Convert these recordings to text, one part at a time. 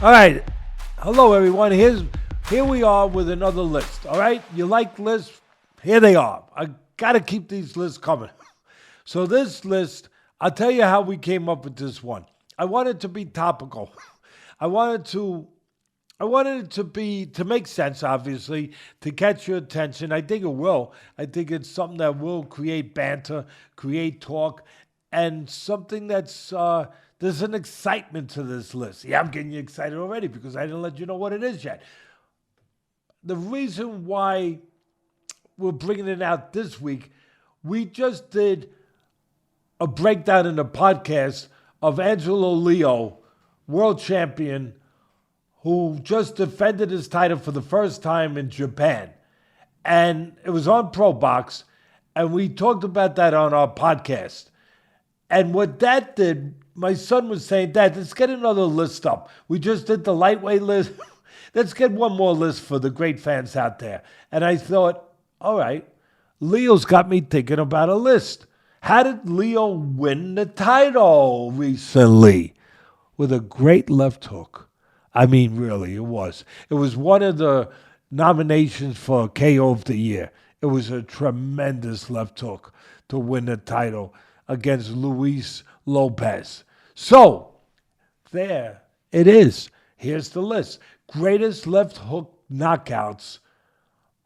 All right. Hello, everyone. Here we are with another list. All right. You like lists? Here they are. I got to keep these lists coming. So this list, I'll tell you how we came up with this one. I wanted to be topical. I wanted it to make sense, obviously, to catch your attention. I think it will. I think it's something that will create banter, create talk, and something that's there's an excitement to this list. Yeah, I'm getting you excited already because I didn't let you know what it is yet. The reason why we're bringing it out this week, we just did a breakdown in the podcast of Angelo Leo, world champion, who just defended his title for the first time in Japan. And it was on Pro Box, and we talked about that on our podcast. And what that did, my son was saying, Dad, let's get another list up. We just did the lightweight list. Let's get one more list for the great fans out there. And I thought, all right, Leo's got me thinking about a list. How did Leo win the title recently? With a great left hook. I mean, really, it was. It was one of the nominations for KO of the Year. It was a tremendous left hook to win the title against Luis Lopez. So, there it is. Here's the list. Greatest left hook knockouts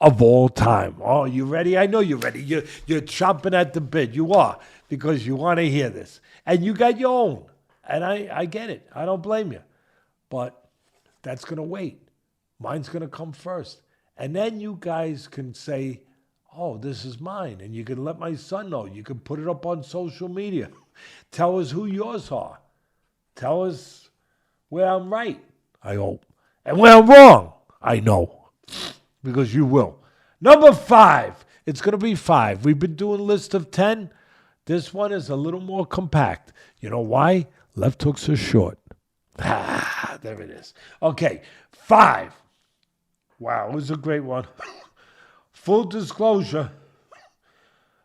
of all time. Oh, you ready? I know you're ready. You're chomping at the bit. You are, because you want to hear this. And you got your own. And I get it. I don't blame you. But that's going to wait. Mine's going to come first. And then you guys can say, oh, this is mine. And you can let my son know. You can put it up on social media. Tell us who yours are. Tell us where I'm right, I hope. And where I'm wrong, I know. Because you will. Number 5. It's going to be 5. We've been doing a list of 10. This one is a little more compact. You know why? Left hooks are short. There it is. Okay, 5. Wow, it was a great one. Full disclosure.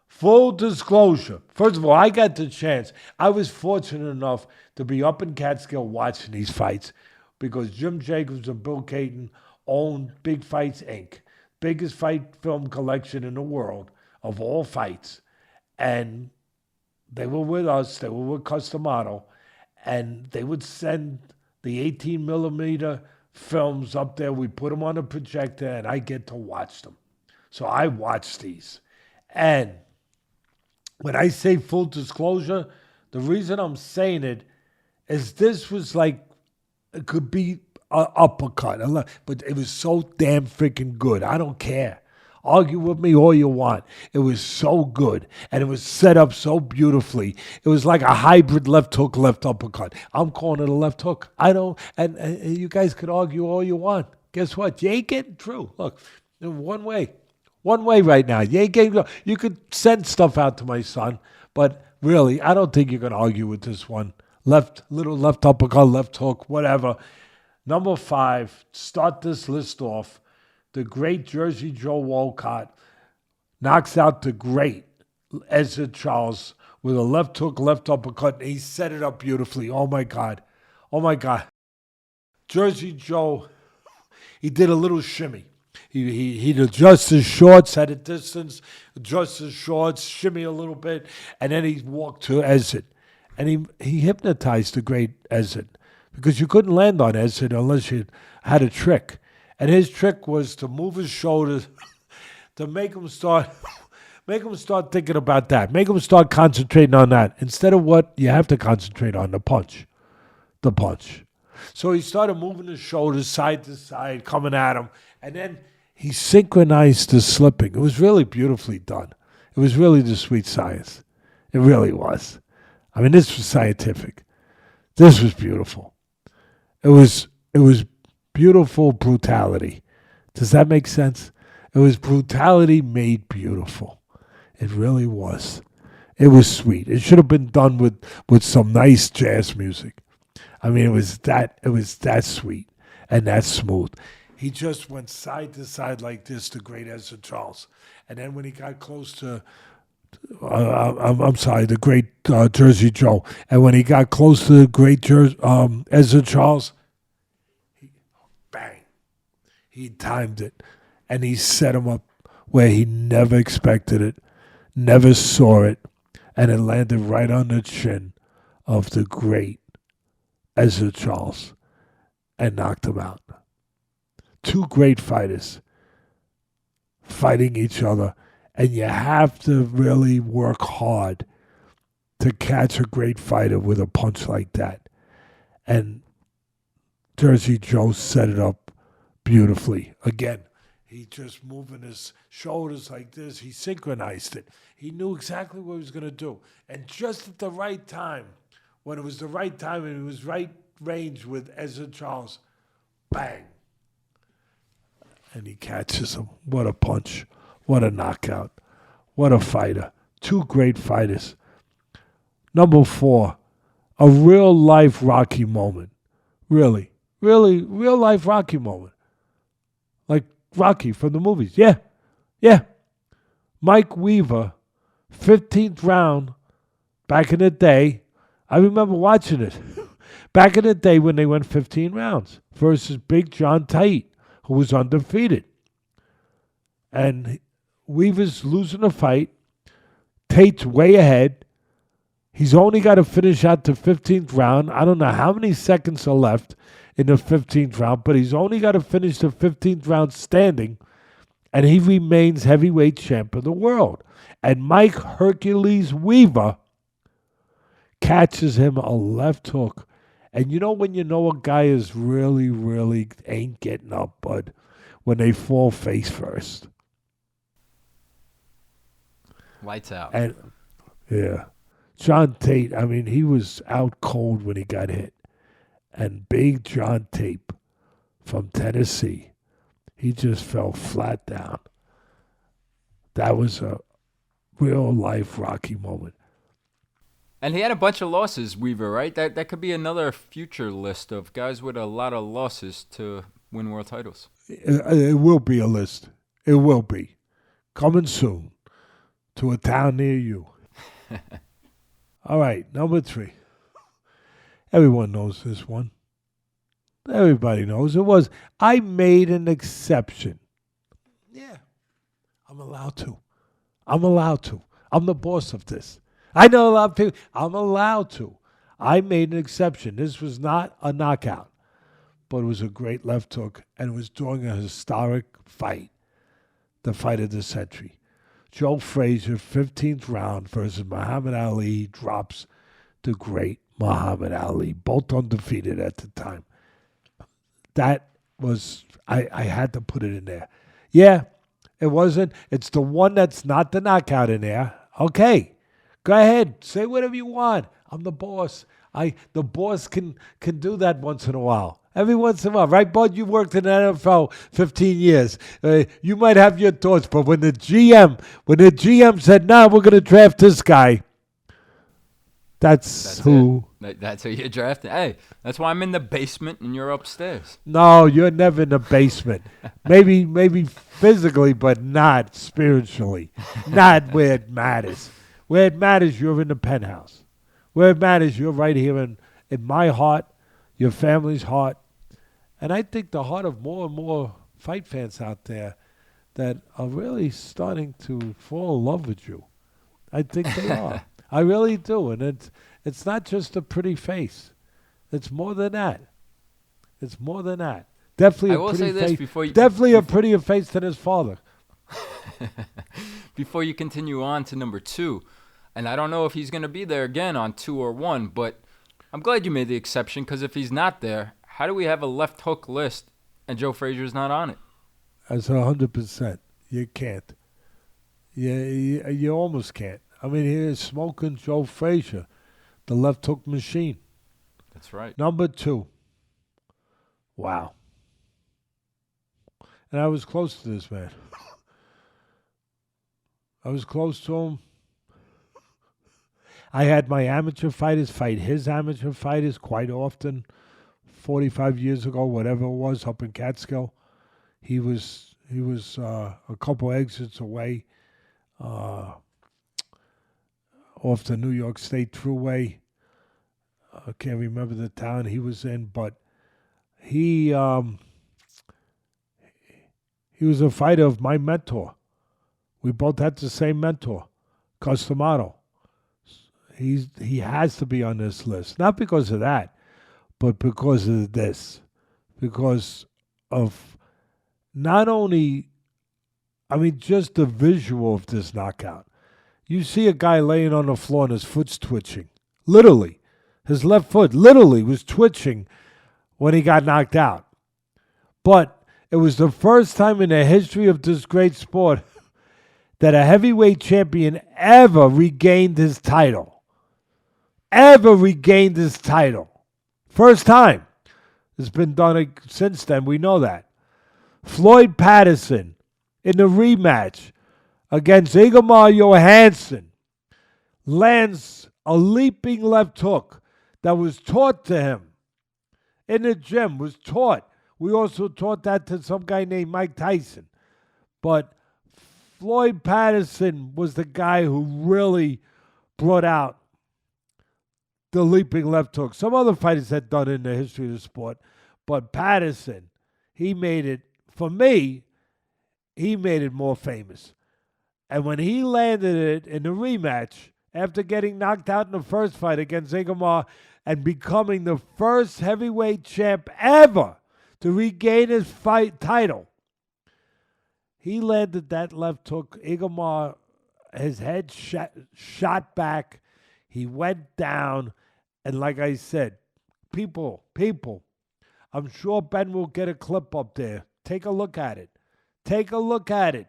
First of all, I got the chance. I was fortunate enough to be up in Catskill watching these fights because Jim Jacobs and Bill Caton owned Big Fights, Inc., biggest fight film collection in the world of all fights. And they were with us. They were with Custom Auto. And they would send the 18 millimeter films up there. We put them on a projector, and I get to watch them. So I watch these. And when I say full disclosure, the reason I'm saying it is this was like, it could be an uppercut, but it was so damn freaking good. I don't care. Argue with me all you want. It was so good, and it was set up so beautifully. It was like a hybrid left hook, left uppercut. I'm calling it a left hook. I don't, and you guys could argue all you want. Guess what? You ain't getting through. Look, one way right now. You ain't getting. You could send stuff out to my son, but really, I don't think you're gonna argue with this one. Little left uppercut, left hook, whatever. Number 5. Start this list off. The great Jersey Joe Walcott knocks out the great Ezra Charles with a left hook, left uppercut, and he set it up beautifully. Oh, my God. Jersey Joe, he did a little shimmy. He'd adjust his shorts at a distance, adjust his shorts, shimmy a little bit, and then he'd walk to Ezra. And he hypnotized the great Ezra because you couldn't land on Ezra unless you had a trick. And his trick was to move his shoulders to make him start thinking about that. Make him start concentrating on that instead of what you have to concentrate on, the punch. So he started moving his shoulders side to side, coming at him. And then he synchronized the slipping. It was really beautifully done. It was really the sweet science. It really was. I mean, this was scientific. This was beautiful. It was beautiful brutality. Does that make sense? It was brutality made beautiful. It really was. It was sweet. It should have been done with some nice jazz music. I mean, it was that sweet and that smooth. He just went side to side like this, the great Ezra Charles. And then when he got close to the great Jersey Joe. And when he got close to the great Ezra Charles, He timed it, and he set him up where he never expected it, never saw it, and it landed right on the chin of the great Ezra Charles and knocked him out. Two great fighters fighting each other, and you have to really work hard to catch a great fighter with a punch like that. And Jersey Joe set it up beautifully. Again, he just moving his shoulders like this. He synchronized it. He knew exactly what he was going to do. And just at the right time, when it was the right time and it was right range with Ezra Charles, bang. And he catches him. What a punch. What a knockout. What a fighter. Two great fighters. Number 4, a real-life Rocky moment. Really, real-life Rocky moment. Like Rocky from the movies. Yeah. Mike Weaver, 15th round, back in the day. I remember watching it. Back in the day when they went 15 rounds versus Big John Tate, who was undefeated. And Weaver's losing the fight. Tate's way ahead. He's only got to finish out the 15th round. I don't know how many seconds are left in the 15th round, but he's only got to finish the 15th round standing, and he remains heavyweight champ of the world. And Mike Hercules Weaver catches him a left hook. And you know when you know a guy is really ain't getting up, bud? When they fall face first. Lights out. And yeah. John Tate, I mean, he was out cold when he got hit. And Big John Tate from Tennessee, he just fell flat down. That was a real-life Rocky moment. And he had a bunch of losses, Weaver, right? That could be another future list of guys with a lot of losses to win world titles. It will be a list. It will be. Coming soon to a town near you. All right, number 3. Everyone knows this one. Everybody knows it was. I made an exception. Yeah, I'm allowed to. I'm the boss of this. I know a lot of people. I'm allowed to. I made an exception. This was not a knockout, but it was a great left hook, and it was during a historic fight, the fight of the century. Joe Frazier, 15th round versus Muhammad Ali, drops the great Muhammad Ali, both undefeated at the time. That was, I had to put it in there. Yeah, it wasn't. It's the one that's not the knockout in there. Okay, go ahead. Say whatever you want. I'm the boss. The boss can do that once in a while. Every once in a while. Right, Bud? You worked in the NFL 15 years. You might have your thoughts, but when the GM said, nah, we're going to draft this guy, that's who. That's who you're drafting. Hey, that's why I'm in the basement and you're upstairs. No, you're never in the basement. maybe physically, but not spiritually. Not where it matters. Where it matters, you're in the penthouse. Where it matters, you're right here in my heart, your family's heart. And I think the heart of more and more fight fans out there that are really starting to fall in love with you. I think they are. I really do. And it's not just a pretty face. It's more than that. Definitely a pretty face. Definitely a prettier face than his father. Before you continue on to number 2, and I don't know if he's going to be there again on 2 or 1, but I'm glad you made the exception, because if he's not there, how do we have a left hook list and Joe Frazier's not on it? That's 100%. You can't. You almost can't. I mean, here's smoking Joe Frazier, the left hook machine. That's right. Number 2. Wow. And I was close to this man. I was close to him. I had my amateur fighters fight his amateur fighters quite often. 45 years ago, whatever it was, up in Catskill. He was a couple exits away off the New York State Thruway. I can't remember the town he was in, but he He was a fighter of my mentor. We both had the same mentor, Customato. He has to be on this list. Not because of that, but because of this. Because of not only, just the visual of this knockout. You see a guy laying on the floor and his foot's twitching. Literally. His left foot literally was twitching when he got knocked out. But it was the first time in the history of this great sport that a heavyweight champion ever regained his title. Ever regained his title. First time. It's been done since then. We know that. Floyd Patterson in the rematch against Ingemar Johansson lands a leaping left hook that was taught to him in the gym, was taught. We also taught that to some guy named Mike Tyson. But Floyd Patterson was the guy who really brought out the leaping left hook. Some other fighters had done it in the history of the sport, but Patterson, he made it, for me, he made it more famous. And when he landed it in the rematch, after getting knocked out in the first fight against Ingemar and becoming the first heavyweight champ ever to regain his fight title, he landed that left hook. Ingemar, his head shot back. He went down. And like I said, people, I'm sure Ben will get a clip up there. Take a look at it. Take a look at it.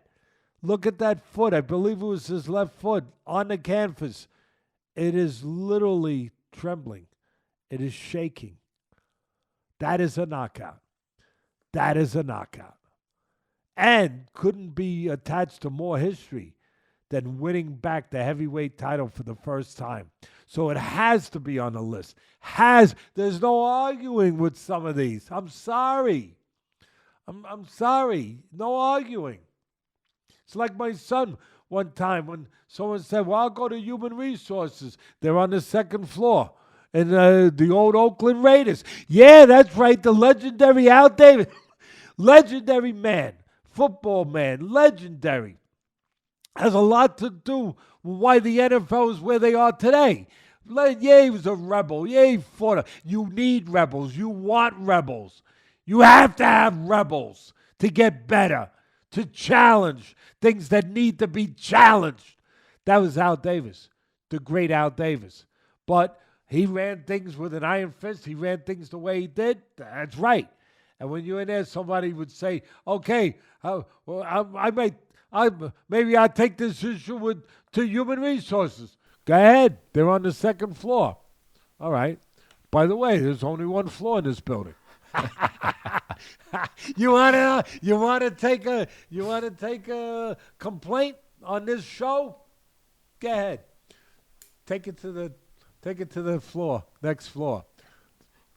Look at that foot. I believe it was his left foot on the canvas. It is literally trembling. It is shaking. That is a knockout. That is a knockout. And couldn't be attached to more history than winning back the heavyweight title for the first time. So it has to be on the list. There's no arguing with some of these. I'm sorry. I'm sorry. No arguing. It's like my son one time when someone said, well, I'll go to human resources. They're on the second floor in the old Oakland Raiders. Yeah, that's right. The legendary Al Davis. Legendary man. Football man. Legendary. Has a lot to do with why the NFL is where they are today. Yeah, he was a rebel. Yeah, he fought. You need rebels. You want rebels. You have to have rebels to get better, to challenge things that need to be challenged. That was Al Davis, the great Al Davis. But he ran things with an iron fist. He ran things the way he did. That's right. And when you're in there, somebody would say, okay, maybe I'll take this issue to human resources. Go ahead. They're on the second floor. All right. By the way, there's only one floor in this building. You want to take a complaint on this show? Go ahead. Take it to the floor, next floor.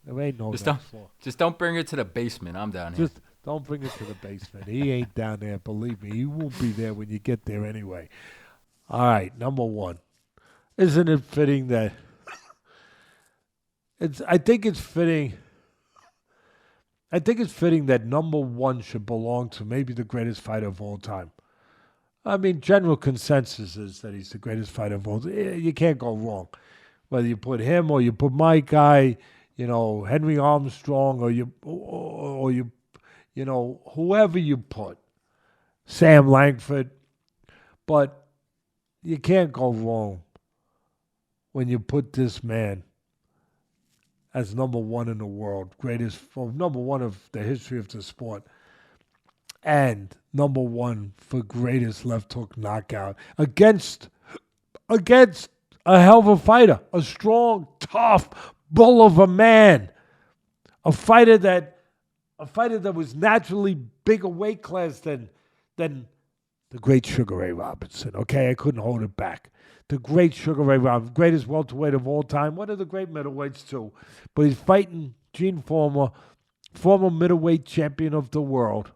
There ain't no next floor. Just don't bring it to the basement. I'm down here. Just don't bring it to the basement. He ain't down there, believe me. He won't be there when you get there anyway. All right, number one. Isn't it fitting that I think it's fitting that number one should belong to maybe the greatest fighter of all time. General consensus is that he's the greatest fighter of all time. You can't go wrong. Whether you put him or you put my guy, Henry Armstrong, or you whoever you put, Sam Langford. But you can't go wrong when you put this man as number one in the world, number one of the history of the sport, and number one for greatest left hook knockout against a hell of a fighter, a strong, tough bull of a man, a fighter that was naturally bigger weight class than the great Sugar Ray Robinson. Okay, I couldn't hold it back. The great Sugar Ray Robinson, greatest welterweight of all time, one of the great middleweights too. But he's fighting Gene Former, former middleweight champion of the world.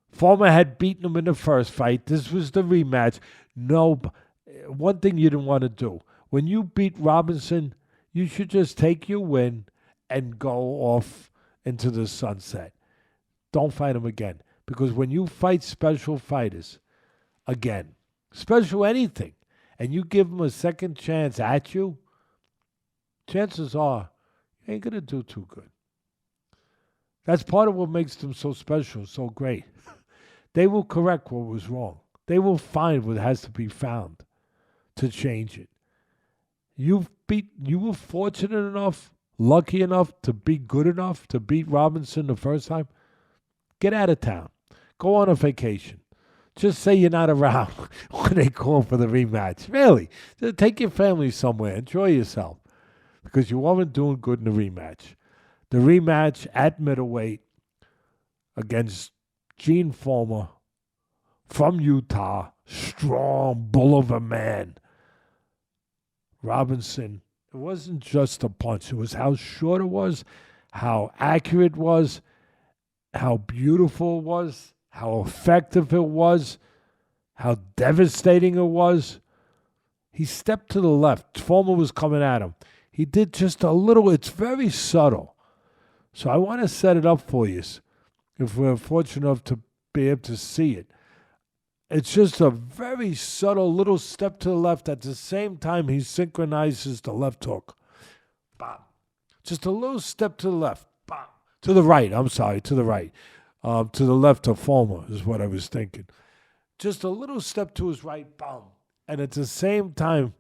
Former had beaten him in the first fight. This was the rematch. No, one thing you didn't want to do. When you beat Robinson, you should just take your win and go off into the sunset. Don't fight him again. Because when you fight special fighters, again, special anything, and you give them a second chance at you, chances are you ain't going to do too good. That's part of what makes them so special, so great. They will correct what was wrong. They will find what has to be found to change it. You were fortunate enough, lucky enough to be good enough to beat Robinson the first time. Get out of town. Go on a vacation. Just say you're not around when they call for the rematch. Really. Just take your family somewhere. Enjoy yourself. Because you weren't doing good in the rematch. The rematch at middleweight against Gene Foreman from Utah. Strong bull of a man. Robinson, it wasn't just a punch. It was how short it was, how accurate it was, how beautiful it was, how effective it was, how devastating it was. He stepped to the left. Foreman was coming at him. He did just a little. It's very subtle. So I want to set it up for you if we're fortunate enough to be able to see it. It's just a very subtle little step to the left. At the same time, he synchronizes the left hook. Bam. Just a little step to the left. Bam. To the right. I'm sorry, to the right. To the left of Foreman is what I was thinking. Just a little step to his right. Bam. And at the same time,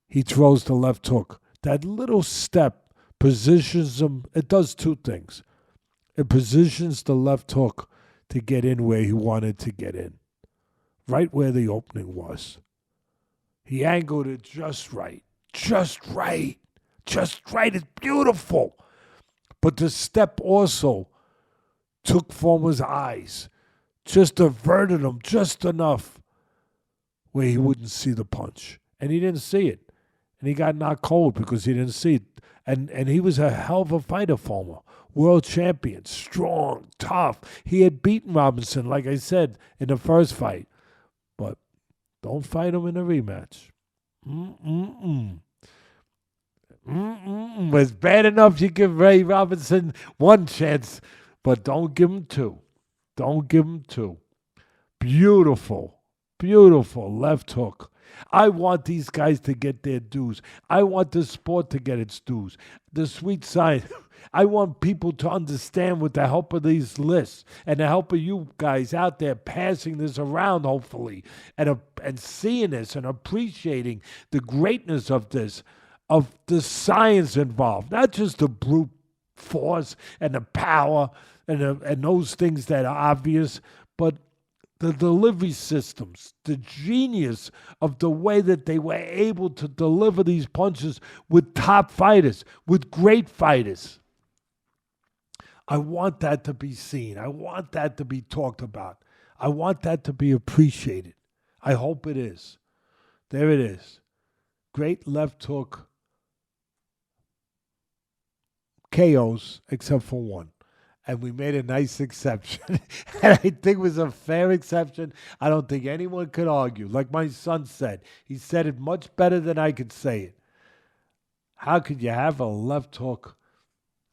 he throws the left hook. That little step positions him. It does two things. It positions the left hook to get in where he wanted to get in. Right where the opening was. He angled it just right. Just right. Just right. It's beautiful. But the step also took Foreman's eyes. Just averted them just enough where he wouldn't see the punch. And he didn't see it. And he got knocked cold because he didn't see it. And he was a hell of a fighter, Foreman. World champion, strong, tough. He had beaten Robinson, like I said, in the first fight. But don't fight him in a rematch. It's bad enough you give Ray Robinson one chance, but don't give him two. Don't give him two. Beautiful, beautiful left hook. I want these guys to get their dues. I want the sport to get its dues. The sweet side. I want people to understand with the help of these lists and the help of you guys out there passing this around, hopefully, and seeing this and appreciating the greatness of this, of the science involved, not just the brute force and the power and those things that are obvious, but the delivery systems, the genius of the way that they were able to deliver these punches with top fighters, with great fighters. I want that to be seen. I want that to be talked about. I want that to be appreciated. I hope it is. There it is. Great left hook. KOs, except for one. And we made a nice exception. And I think it was a fair exception. I don't think anyone could argue. Like my son said, he said it much better than I could say it. How could you have a left hook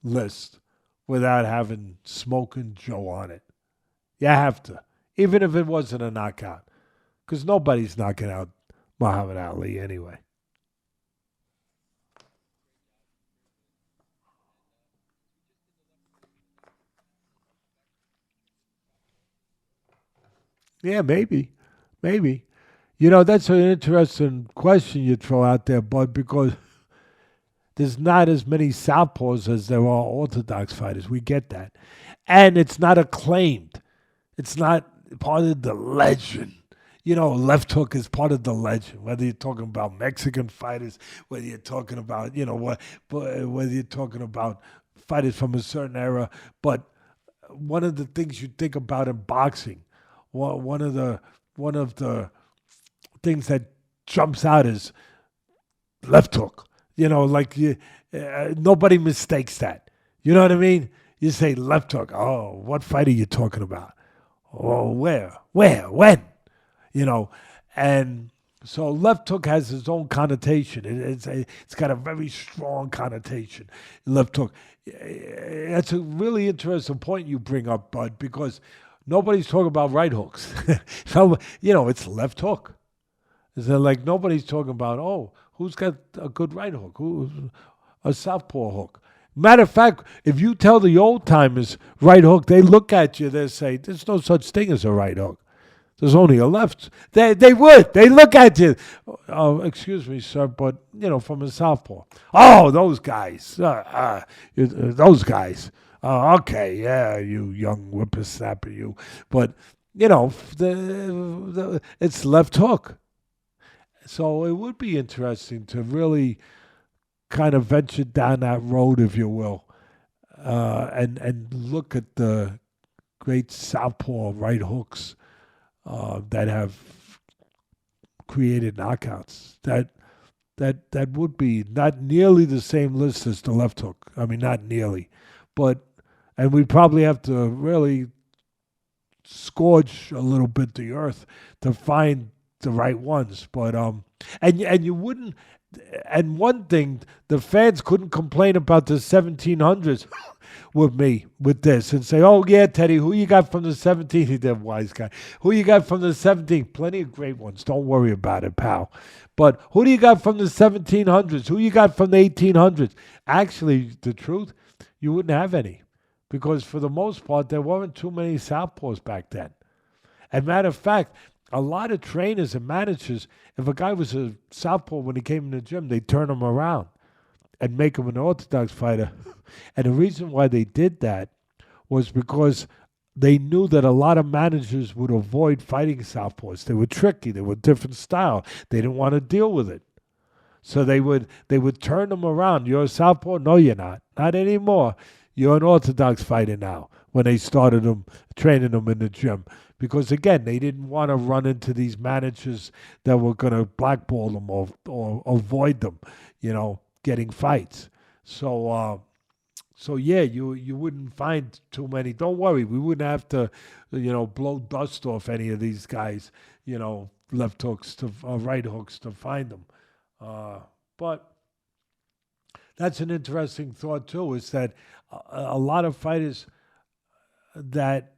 list without having Smoking Joe on it? You have to, even if it wasn't a knockout, because nobody's knocking out Muhammad Ali anyway. Yeah, maybe. Maybe. You know, that's an interesting question you throw out there, Bud, because there's not as many southpaws as there are orthodox fighters. We get that. And it's not acclaimed. It's not part of the legend. You know, left hook is part of the legend, whether you're talking about Mexican fighters, whether you're talking about, whether you're talking about fighters from a certain era. But one of the things you think about in boxing, one of the things that jumps out is left hook. You know, like nobody mistakes that. You know what I mean? You say left hook. Oh, what fight are you talking about? Oh, where, when? You know, and So left hook has its own connotation. It's got a very strong connotation. Left hook. That's a really interesting point you bring up, Bud, because nobody's talking about right hooks. So, it's left hook. Is like nobody's talking about, who's got a good right hook? Who's a southpaw hook? Matter of fact, if you tell the old timers right hook, they look at you, they say, there's no such thing as a right hook. There's only a left. They would. They look at you. Oh, excuse me, sir, but, from a southpaw. Oh, those guys. Those guys. Okay, yeah, you young whippersnapper, you. But, it's left hook. So it would be interesting to really kind of venture down that road, if you will, and look at the great southpaw right hooks that have created knockouts. That would be not nearly the same list as the left hook. I mean, not nearly, and we'd probably have to really scourge a little bit the earth to find the right ones. But and you wouldn't. And one thing, the fans couldn't complain about the 1700s with me with this and say, "Oh yeah, Teddy, who you got from the 17th?" He's a wise guy. Who you got from the 17th? Plenty of great ones. Don't worry about it, pal. But who do you got from the 1700s? Who you got from the 1800s? Actually, the truth, you wouldn't have any, because for the most part, there weren't too many southpaws back then. As a matter of fact, a lot of trainers and managers, if a guy was a southpaw when he came in the gym, they'd turn him around and make him an orthodox fighter. And the reason why they did that was because they knew that a lot of managers would avoid fighting southpaws. They were tricky. They were different style. They didn't want to deal with it. So they would turn them around. You're a southpaw? No, you're not. Not anymore. You're an orthodox fighter now, when they started them, training them in the gym. Because, again, they didn't want to run into these managers that were going to blackball them or avoid them, getting fights. So yeah, you wouldn't find too many. Don't worry, we wouldn't have to, blow dust off any of these guys, left hooks to right hooks to find them. But that's an interesting thought too. Is that a lot of fighters that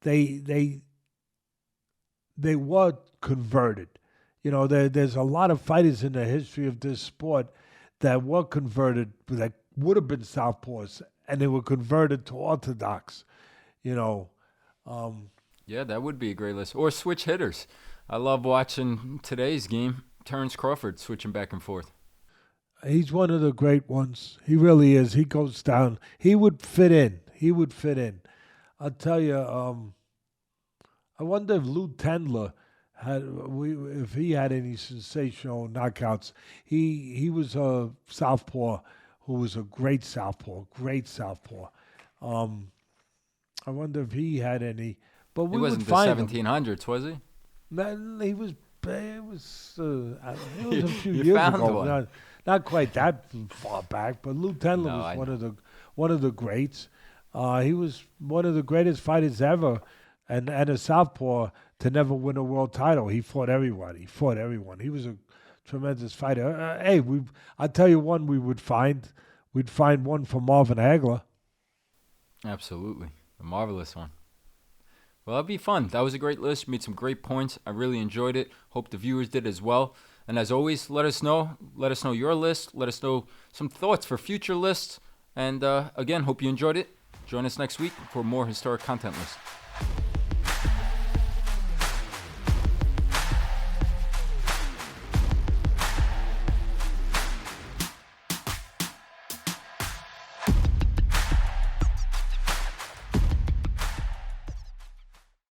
they were converted. There's a lot of fighters in the history of this sport that were converted, that would have been southpaws, and they were converted to orthodox. Yeah, that would be a great list. Or switch hitters. I love watching today's game, Terrence Crawford switching back and forth. He's one of the great ones. He really is. He goes down. He would fit in. I'll tell you, I wonder if Lou Tendler if he had any sensational knockouts. He was a southpaw who was a great southpaw. I wonder if he had any. But we wasn't would find the 1700s, was he? Man, he was. It was a few You years found ago. one. Not quite that far back, but Lou Tendler was one of the greats. He was one of the greatest fighters ever, and a southpaw to never win a world title. He fought everyone. He was a tremendous fighter. I'll tell you one we would find. We'd find one for Marvin Hagler. Absolutely. A marvelous one. Well, that'd be fun. That was a great list. Made some great points. I really enjoyed it. Hope the viewers did as well. And as always, let us know. Let us know your list. Let us know some thoughts for future lists. And again, hope you enjoyed it. Join us next week for more historic content lists.